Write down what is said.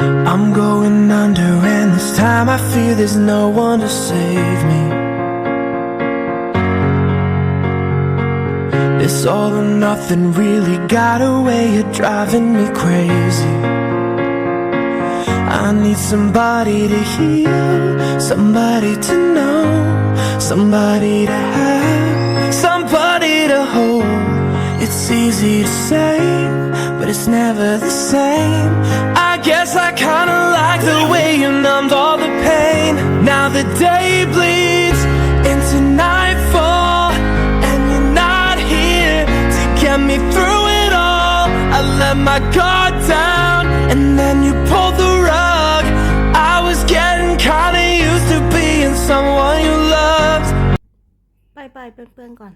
I'm going under, and this time I fear there's no one to save me. This all or nothing really got a way of driving me crazy. I need somebody to heal, somebody to know, somebody to have, somebody to hold. It's easy to say, but it's never the same. I guess I kinda like the way you numbed all the pain. Now the day bleeds into nightfall, and you're not here to get me through it all. I let my guard down, and then you pulled the rug. I was getting kinda used to being someone you loved. ไปเปื้อนๆก่อน